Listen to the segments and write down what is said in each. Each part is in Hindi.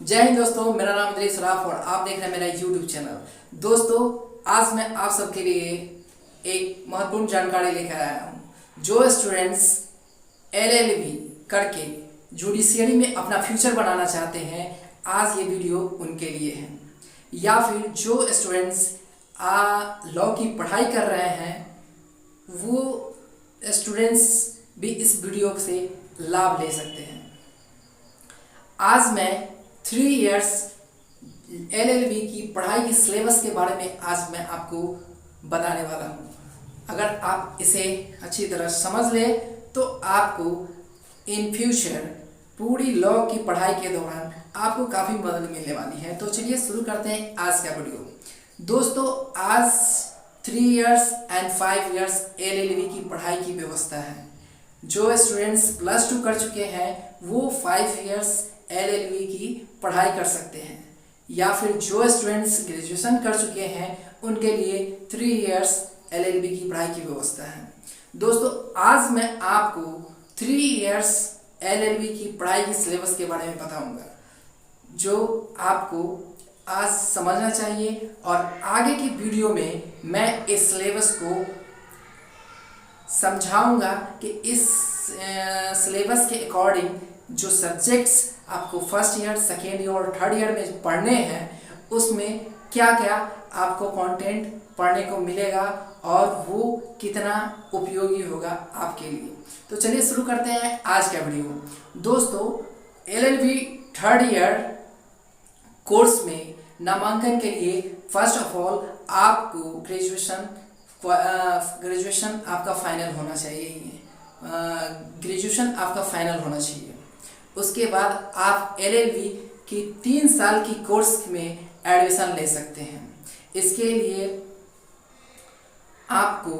जय हिंद दोस्तों, मेरा नाम इंद्रेश सराफ और आप देख रहे हैं मेरा यूट्यूब चैनल। दोस्तों, आज मैं आप सबके लिए एक महत्वपूर्ण जानकारी लेकर आया हूँ। जो स्टूडेंट्स एलएलबी करके जुडिशियरी में अपना फ्यूचर बनाना चाहते हैं, आज ये वीडियो उनके लिए है। या फिर जो स्टूडेंट्स लॉ की पढ़ाई कर रहे हैं, वो स्टूडेंट्स भी इस वीडियो से लाभ ले सकते हैं। आज मैं 3 इयर्स एलएलबी की पढ़ाई की सिलेबस के बारे में आज मैं आपको बताने वाला हूँ। अगर आप इसे अच्छी तरह समझ ले तो आपको इन फ्यूचर पूरी लॉ की पढ़ाई के दौरान आपको काफ़ी मदद मिलने वाली है। तो चलिए शुरू करते हैं आज का वीडियो। दोस्तों, आज 3 इयर्स एंड 5 इयर्स एलएलबी की पढ़ाई की व्यवस्था है। जो स्टूडेंट्स +2 कर चुके हैं वो 5 इयर्स एलएलबी की पढ़ाई कर सकते हैं, या फिर जो स्टूडेंट्स ग्रेजुएशन कर चुके हैं उनके लिए 3 इयर्स एलएलबी की पढ़ाई की व्यवस्था है। दोस्तों, आज मैं आपको 3 इयर्स एलएलबी की पढ़ाई की सिलेबस के बारे में बताऊंगा, जो आपको आज समझना चाहिए। और आगे की वीडियो में मैं इस सिलेबस को समझाऊंगा कि इस सिलेबस के अकॉर्डिंग जो सब्जेक्ट्स आपको फर्स्ट ईयर, सेकेंड ईयर और थर्ड ईयर में पढ़ने हैं, उसमें क्या क्या आपको कंटेंट पढ़ने को मिलेगा और वो कितना उपयोगी होगा आपके लिए। तो चलिए शुरू करते हैं आज का वीडियो। दोस्तों, एलएलबी थर्ड ईयर कोर्स में नामांकन के लिए फर्स्ट ऑफ ऑल आपको ग्रेजुएशन आपका फाइनल होना चाहिए। ग्रेजुएशन आपका फाइनल होना चाहिए। उसके बाद आप एलएलबी की 3 साल की कोर्स में एडमिशन ले सकते हैं। इसके लिए आपको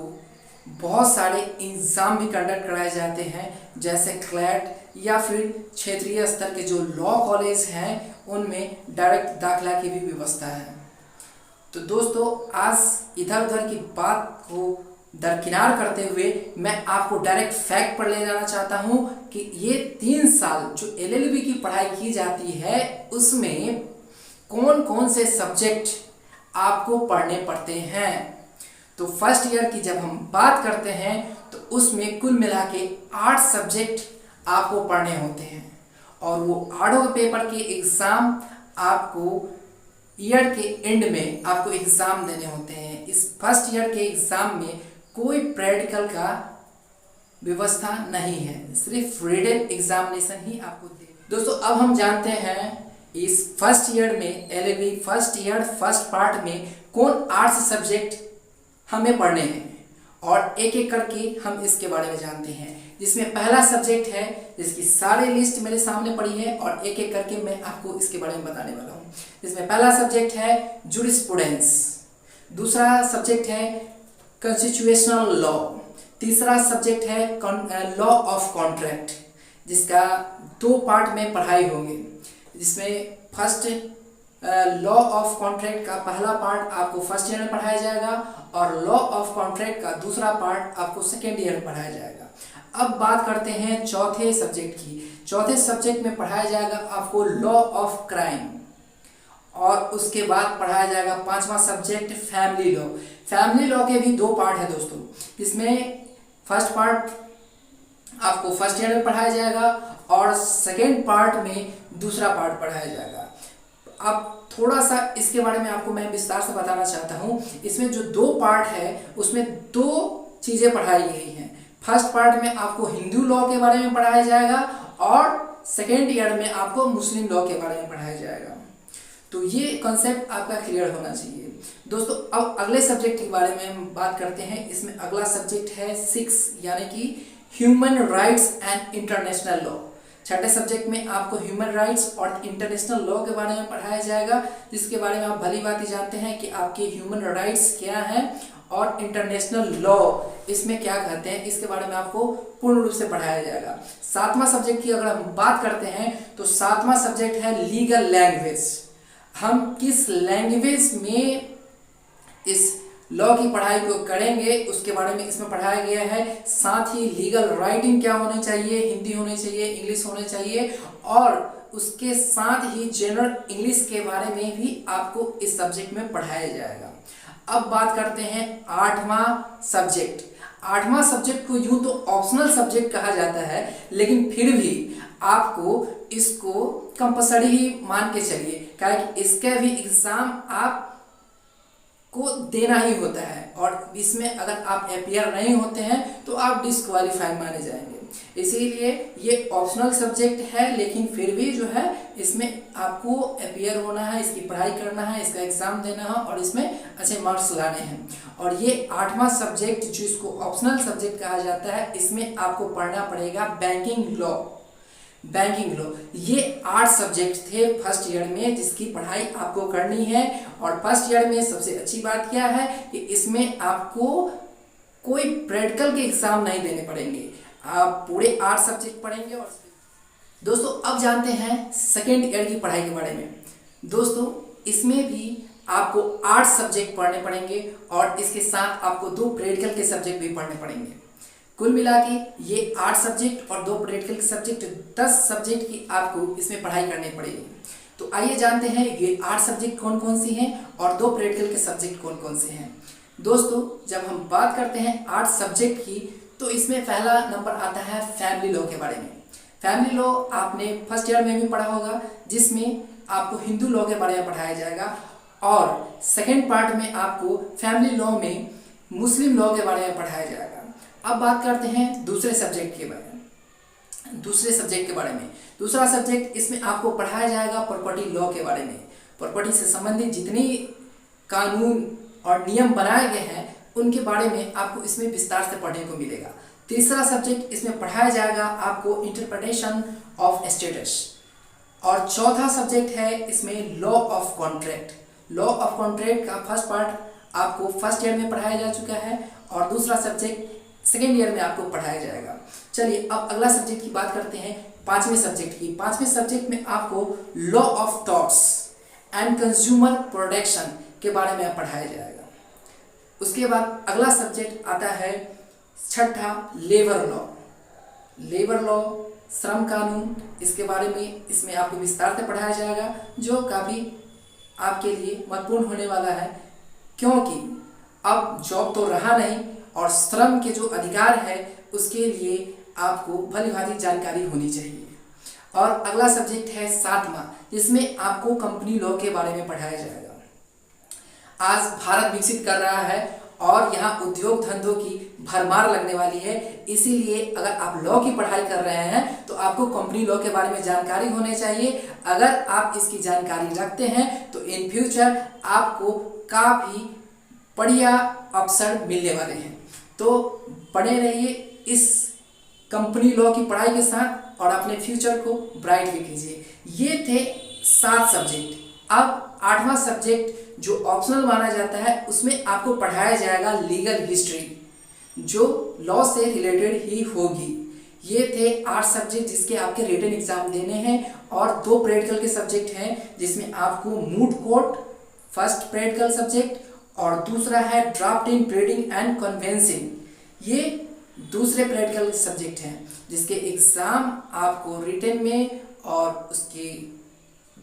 बहुत सारे एग्ज़ाम भी कंडक्ट कराए जाते हैं, जैसे क्लैट या फिर क्षेत्रीय स्तर के जो लॉ कॉलेज हैं उनमें डायरेक्ट दाखिला की भी व्यवस्था है। तो दोस्तों, आज इधर उधर की बात को दरकिनार करते हुए मैं आपको डायरेक्ट फैक्ट पर ले जाना चाहता हूं कि ये 3 साल जो एलएलबी की पढ़ाई की जाती है उसमें कौन कौन से सब्जेक्ट आपको पढ़ने पड़ते हैं। तो फर्स्ट ईयर की जब हम बात करते हैं तो उसमें कुल मिला के 8 सब्जेक्ट आपको पढ़ने होते हैं, और वो 8 पेपर के एग्ज़ाम आपको ईयर के एंड में आपको एग्ज़ाम देने होते हैं। इस फर्स्ट ईयर के एग्ज़ाम में कोई प्रैक्टिकल का व्यवस्था नहीं है, सिर्फ रिटन एग्जामिनेशन ही आपको दे। दोस्तों, अब हम जानते हैं इस फर्स्ट ईयर में LLB first year first part में कौन 8 सब्जेक्ट हमें पढ़ने हैं, और एक एक करके हम इसके बारे में जानते हैं। जिसमें पहला सब्जेक्ट है जिसकी सारी लिस्ट मेरे सामने पड़ी है, और एक एक करके मैं आपको इसके बारे में बताने वाला हूँ। जिसमें पहला सब्जेक्ट है जूरिस्प्रूडेंस, दूसरा सब्जेक्ट है कॉन्स्टिट्यूशनल लॉ, तीसरा सब्जेक्ट है लॉ ऑफ कॉन्ट्रैक्ट, जिसका 2 पार्ट में पढ़ाई होंगे। जिसमें फर्स्ट लॉ ऑफ कॉन्ट्रैक्ट का पहला पार्ट आपको फर्स्ट ईयर में पढ़ाया जाएगा, और लॉ ऑफ कॉन्ट्रैक्ट का दूसरा पार्ट आपको सेकेंड ईयर में पढ़ाया जाएगा। अब बात करते हैं चौथे सब्जेक्ट की। चौथे सब्जेक्ट में पढ़ाया जाएगा आपको लॉ ऑफ क्राइम, और उसके बाद पढ़ाया जाएगा 5वां subject family law. Family law के भी 2 पार्ट है दोस्तों। इसमें फर्स्ट पार्ट आपको फर्स्ट ईयर में पढ़ाया जाएगा, और सेकेंड पार्ट में दूसरा पार्ट पढ़ाया जाएगा। अब थोड़ा सा इसके बारे में आपको मैं विस्तार से बताना चाहता हूँ। इसमें जो 2 पार्ट है उसमें 2 चीज़ें पढ़ाई गई हैं। फर्स्ट पार्ट में आपको हिंदू लॉ के बारे में पढ़ाया जाएगा, और सेकेंड ईयर में आपको मुस्लिम लॉ के बारे में पढ़ाया जाएगा। तो ये कॉन्सेप्ट आपका क्लियर होना चाहिए। दोस्तों, अब अगले सब्जेक्ट के बारे में हम बात करते हैं। इसमें अगला सब्जेक्ट है 6, यानी कि human rights and international law. छठे सब्जेक्ट में आपको ह्यूमन राइट्स और इंटरनेशनल लॉ के बारे में पढ़ाया जाएगा, जिसके बारे में आप भली भांति जानते हैं कि आपके ह्यूमन राइट्स क्या हैं और इंटरनेशनल लॉ इसमें क्या कहते हैं, इसके बारे में आपको पूर्ण रूप से पढ़ाया जाएगा। 7वां सब्जेक्ट की अगर हम बात करते हैं तो 7वां सब्जेक्ट है लीगल लैंग्वेज। हम किस लैंग्वेज में इस लॉ की पढ़ाई को करेंगे उसके बारे में इसमें पढ़ाया गया है। साथ ही लीगल राइटिंग क्या होनी चाहिए, हिंदी होनी चाहिए, इंग्लिश होनी चाहिए, और उसके साथ ही जनरल इंग्लिश के बारे में भी आपको इस सब्जेक्ट में पढ़ाया जाएगा। अब बात करते हैं आठवां सब्जेक्ट। आठवां सब्जेक्ट को यूं तो ऑप्शनल सब्जेक्ट कहा जाता है, लेकिन फिर भी आपको इसको कंपलसरी ही मान के चलिए, कारण इसका भी एग्जाम आप को देना ही होता है और इसमें अगर आप अपीयर नहीं होते हैं तो आप डिस्क्वालीफाई माने जाएंगे। इसीलिए ये ऑप्शनल सब्जेक्ट है, लेकिन फिर भी जो है इसमें आपको अपीयर होना है, इसकी पढ़ाई करना है, इसका एग्जाम देना है और इसमें अच्छे मार्क्स लाने हैं। और ये आठवां सब्जेक्ट जिसको ऑप्शनल सब्जेक्ट कहा जाता है, इसमें आपको पढ़ना पड़ेगा बैंकिंग लॉ। बैंकिंग लॉ ये 8 सब्जेक्ट थे फर्स्ट ईयर में जिसकी पढ़ाई आपको करनी है। और फर्स्ट ईयर में सबसे अच्छी बात क्या है कि इसमें आपको कोई प्रैक्टिकल के एग्जाम नहीं देने पड़ेंगे, आप पूरे 8 सब्जेक्ट पढ़ेंगे। और दोस्तों अब जानते हैं सेकेंड ईयर की पढ़ाई के बारे में। दोस्तों इसमें भी आपको 8 सब्जेक्ट पढ़ने पड़ेंगे और इसके साथ आपको 2 प्रैक्टिकल के सब्जेक्ट भी पढ़ने पड़ेंगे। कुल मिला के ये 8 सब्जेक्ट और 2 प्रैक्टिकल के सब्जेक्ट, 10 सब्जेक्ट की आपको इसमें पढ़ाई करनी पड़ेगी। तो आइए जानते हैं ये 8 सब्जेक्ट कौन कौन से हैं और 2 प्रैक्टिकल के सब्जेक्ट कौन कौन से हैं। दोस्तों जब हम बात करते हैं 8 सब्जेक्ट की, तो इसमें पहला नंबर आता है फैमिली लॉ के बारे में। फैमिली लॉ आपने फर्स्ट ईयर में भी पढ़ा होगा, जिसमें आपको हिंदू लॉ के बारे में पढ़ाया जाएगा और सेकेंड पार्ट में आपको फैमिली लॉ में मुस्लिम लॉ के बारे में पढ़ाया जाएगा। अब बात करते हैं दूसरे सब्जेक्ट के बारे में। दूसरा सब्जेक्ट इसमें आपको पढ़ाया जाएगा प्रॉपर्टी लॉ के बारे में। प्रॉपर्टी से संबंधित जितनी कानून और नियम बनाए गए हैं उनके बारे में आपको इसमें विस्तार से पढ़ने को मिलेगा। तीसरा सब्जेक्ट इसमें पढ़ाया जाएगा आपको इंटरप्रिटेशन ऑफ स्टेटस। और चौथा सब्जेक्ट है इसमें law of contract. Law of contract का फर्स्ट पार्ट आपको फर्स्ट ईयर में पढ़ाया जा चुका है और दूसरा सब्जेक्ट सेकेंड ईयर में आपको पढ़ाया जाएगा। चलिए अब अगला सब्जेक्ट की बात करते हैं, पांचवें सब्जेक्ट की। पांचवें सब्जेक्ट में आपको law of torts and consumer protection के बारे में पढ़ाया जाएगा। उसके बाद अगला सब्जेक्ट आता है छठा लेबर लॉ। लेबर लॉ श्रम कानून, इसके बारे में इसमें आपको विस्तार से पढ़ाया जाएगा, जो काफ़ी आपके लिए महत्वपूर्ण होने वाला है, क्योंकि अब जॉब तो रहा नहीं और श्रम के जो अधिकार है उसके लिए आपको भली भांति जानकारी होनी चाहिए। और अगला सब्जेक्ट है सातवां, जिसमें आपको कंपनी लॉ के बारे में पढ़ाया जाएगा। आज भारत विकसित कर रहा है और यहाँ उद्योग धंधों की भरमार लगने वाली है, इसीलिए अगर आप लॉ की पढ़ाई कर रहे हैं तो आपको कंपनी लॉ के बारे में जानकारी होनी चाहिए। अगर आप इसकी जानकारी रखते हैं तो इन फ्यूचर आपको काफ़ी बढ़िया अवसर मिलने वाले हैं। तो बने रहिए इस कंपनी लॉ की पढ़ाई के साथ और अपने फ्यूचर को ब्राइट भी कीजिए। ये थे 7 सब्जेक्ट। अब 8वां सब्जेक्ट जो ऑप्शनल माना जाता है उसमें आपको पढ़ाया जाएगा लीगल हिस्ट्री, जो लॉ से रिलेटेड ही होगी। ये थे 8 सब्जेक्ट जिसके आपके रिटन एग्जाम देने हैं और 2 प्रैक्टिकल के सब्जेक्ट हैं, जिसमें आपको moot court first practical subject और दूसरा है ड्राफ्टिंग, ट्रेडिंग एंड कन्वेंसिंग। ये दूसरे प्रैक्टिकल सब्जेक्ट हैं जिसके एग्ज़ाम आपको रिटन में और उसके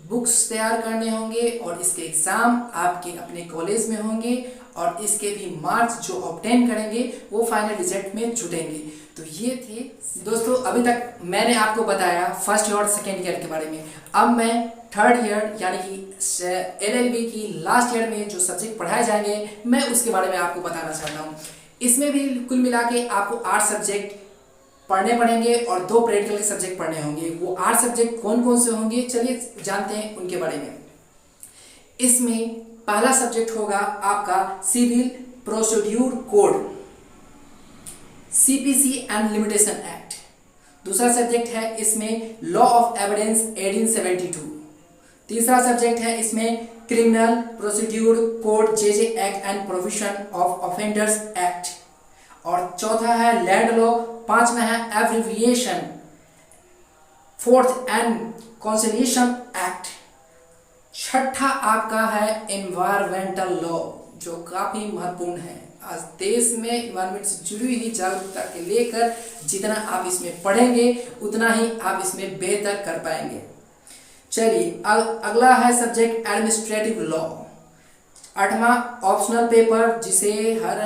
बुक्स तैयार करने होंगे और इसके एग्ज़ाम आपके अपने कॉलेज में होंगे और इसके भी मार्क्स जो ऑब्टेन करेंगे वो फाइनल रिजल्ट में जुटेंगे। तो ये थे दोस्तों, अभी तक मैंने आपको बताया फर्स्ट ईयर और सेकेंड ईयर के बारे में। अब मैं थर्ड ईयर यानी कि LLB की लास्ट ईयर में जो सब्जेक्ट पढ़ाए जाएंगे मैं उसके बारे में आपको बताना चाहता हूँ। इसमें भी कुल मिला के आपको 8 सब्जेक्ट पढ़ने पड़ेंगे और 2 प्रैक्टिकल के सब्जेक्ट पढ़ने होंगे। वो 8 सब्जेक्ट कौन कौन से होंगे, चलिए जानते हैं उनके बारे में। इसमें पहला सब्जेक्ट होगा आपका civil procedure code, CPC and limitation act. दूसरा सब्जेक्ट है इसमें लॉ ऑफ एविडेंस 1872। तीसरा सब्जेक्ट है इसमें criminal procedure code JJ act and provision of offenders act. और चौथा है लैंड लॉ। पांचवा है abbreviation, fourth and conciliation act. छठा आपका है एनवायरमेंटल लॉ, जो काफी महत्वपूर्ण है। आज देश में एनवायरमेंट से जुड़ी हुई जागरूकता के लेकर जितना आप इसमें पढ़ेंगे उतना ही आप इसमें बेहतर कर पाएंगे। चलिए अगला है सब्जेक्ट एडमिनिस्ट्रेटिव लॉ। 8वां ऑप्शनल पेपर जिसे हर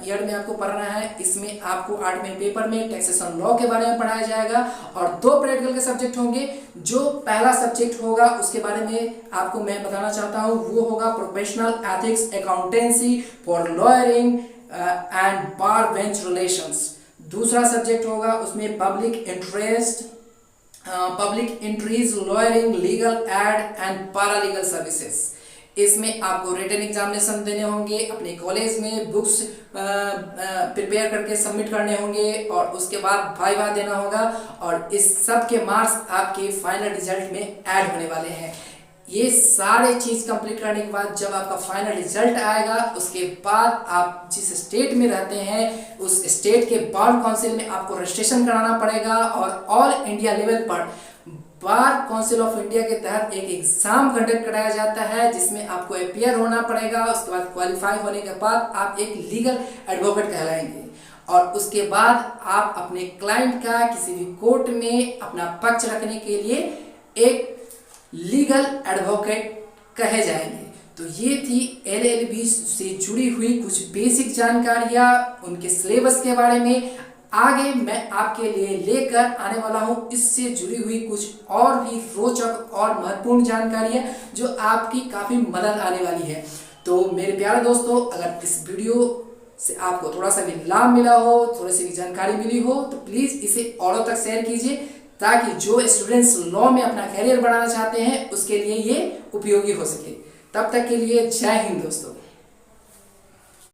ईयर में आपको पढ़ना है। इसमें आपको 8वें पेपर में टैक्सेशन लॉ के बारे में पढ़ाया जाएगा और 2 प्रैक्टिकल के सब्जेक्ट होंगे। जो पहला सब्जेक्ट होगा उसके बारे में आपको मैं बताना चाहता हूँ, वो होगा professional ethics accountancy for lawyering and bar bench relations. दूसरा सब्जेक्ट होगा उसमें public entries lawyering legal aid and paralegal services. इसमें आपको रिटन एग्जामिनेशन देने होंगे, अपने कॉलेज में बुक्स प्रिपेयर करके सबमिट करने होंगे और उसके बाद वाइवा देना होगा और इस सब के मार्क्स आपके फाइनल रिजल्ट में ऐड होने वाले हैं। ये सारे चीज़ कंप्लीट करने के बाद जब आपका फाइनल रिजल्ट आएगा, उसके बाद आप जिस स्टेट में रहते हैं उस स्टेट के बार काउंसिल में आपको रजिस्ट्रेशन कराना पड़ेगा और ऑल इंडिया लेवल पर बार काउंसिल ऑफ इंडिया के तहत एक एग्जाम कंडक्ट कराया जाता है जिसमें आपको अपीयर होना पड़ेगा। उसके बाद क्वालिफाई होने के बाद आप एक लीगल एडवोकेट कहलाएंगे और उसके बाद आप अपने क्लाइंट का किसी भी कोर्ट में अपना पक्ष रखने के लिए एक लीगल एडवोकेट कहे जाएंगे। तो ये थी LLB से जुड़ी हुई कुछ बेसिक जानकारियाँ, उनके सिलेबस के बारे में। आगे मैं आपके लिए लेकर आने वाला हूँ इससे जुड़ी हुई कुछ और भी रोचक और महत्वपूर्ण जानकारियाँ जो आपकी काफ़ी मदद आने वाली है। तो मेरे प्यारे दोस्तों, अगर इस वीडियो से आपको थोड़ा सा भी लाभ मिला हो, थोड़ी सी भी जानकारी मिली हो, तो प्लीज़ इसे औरों तक शेयर कीजिए ताकि जो स्टूडेंट्स लॉ में अपना करियर बनाना चाहते हैं उसके लिए ये उपयोगी हो सके। तब तक के लिए जय हिंद दोस्तों।